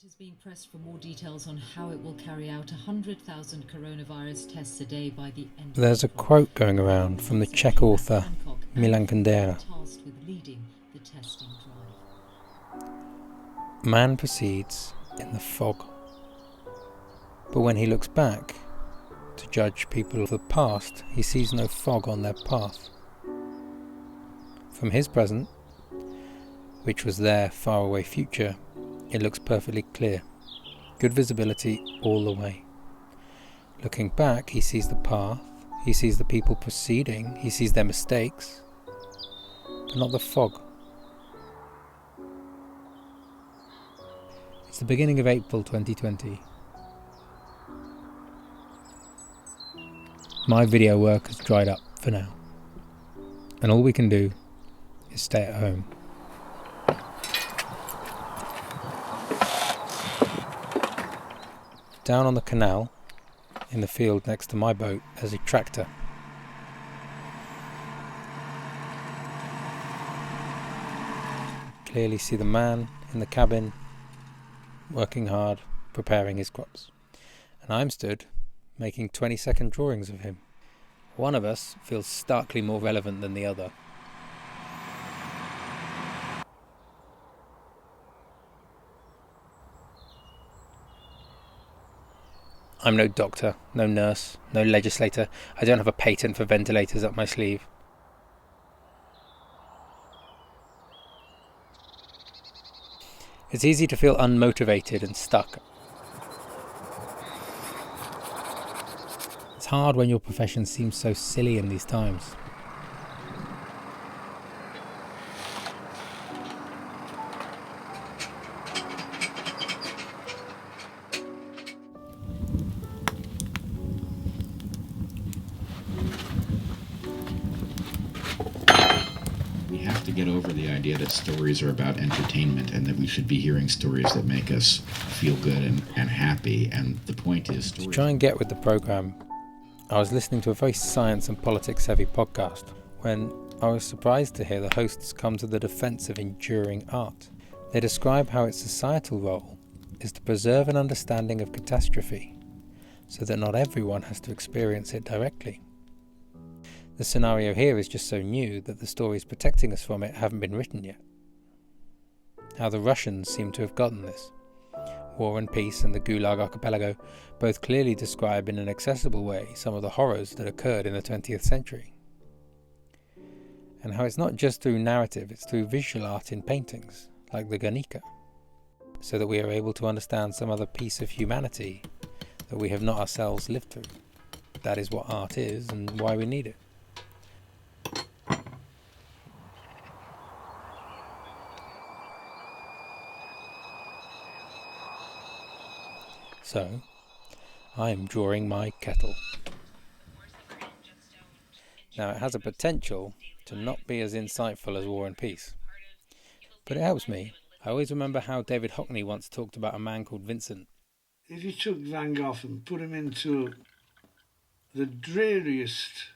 Is being pressed for more details on how it will carry out 100,000 coronavirus tests a day by the end. There's a quote going around from the Czech author Milan Kundera. Tasked with leading the testing drive. Man proceeds in the fog, but when he looks back to judge people of the past, he sees no fog on their path. From his present, which was their faraway future, it looks perfectly clear. Good visibility all the way. Looking back, he sees the path, he sees the people proceeding, he sees their mistakes, but not the fog. It's the beginning of April 2020. My video work has dried up for now, and all we can do is stay at home. Down on the canal, in the field next to my boat, there's a tractor. Clearly see the man in the cabin, working hard, preparing his crops. And I'm stood, making 20-second drawings of him. One of us feels starkly more relevant than the other. I'm no doctor, no nurse, no legislator. I don't have a patent for ventilators up my sleeve. It's easy to feel unmotivated and stuck. It's hard when your profession seems so silly in these times. We have to get over the idea that stories are about entertainment and that we should be hearing stories that make us feel good and happy. And the point is, stories... To try and get with the programme, I was listening to a very science and politics heavy podcast when I was surprised to hear the hosts come to the defence of enduring art. They describe how its societal role is to preserve an understanding of catastrophe so that not everyone has to experience it directly. The scenario here is just so new that the stories protecting us from it haven't been written yet. How the Russians seem to have gotten this. War and Peace and the Gulag Archipelago both clearly describe in an accessible way some of the horrors that occurred in the 20th century. And how it's not just through narrative, it's through visual art in paintings, like the Guernica, so that we are able to understand some other piece of humanity that we have not ourselves lived through. That is what art is and why we need it. So, I am drawing my kettle. Now, it has a potential to not be as insightful as War and Peace, but it helps me. I always remember how David Hockney once talked about a man called Vincent. If you took Van Gogh and put him into the dreariest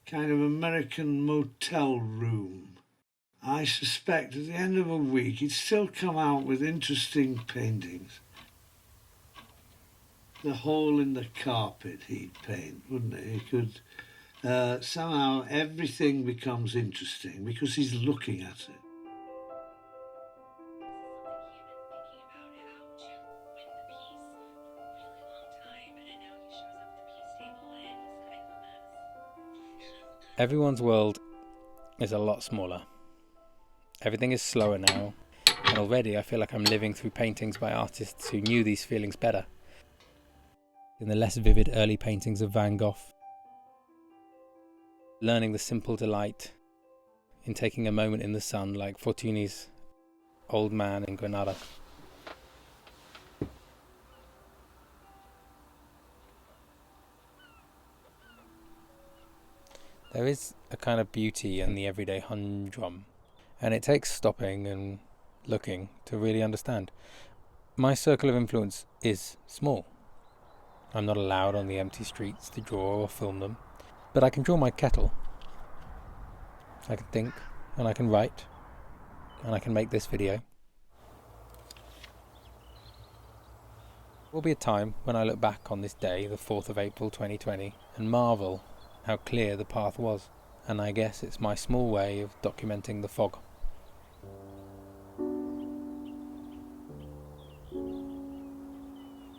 kind of American motel room, I suspect at the end of a week he'd still come out with interesting paintings. The hole in the carpet he'd paint, wouldn't he? He could, somehow everything becomes interesting because he's looking at it. Everyone's world is a lot smaller. Everything is slower now, and already I feel like I'm living through paintings by artists who knew these feelings better. In the less vivid early paintings of Van Gogh, learning the simple delight in taking a moment in the sun like Fortuny's Old Man in Granada. There is a kind of beauty in the everyday humdrum, and it takes stopping and looking to really understand. My circle of influence is small. I'm not allowed on the empty streets to draw or film them, but I can draw my kettle. I can think, and I can write, and I can make this video. will be a time when I look back on this day, the 4th of April 2020, and marvel how clear the path was. And I guess it's my small way of documenting the fog.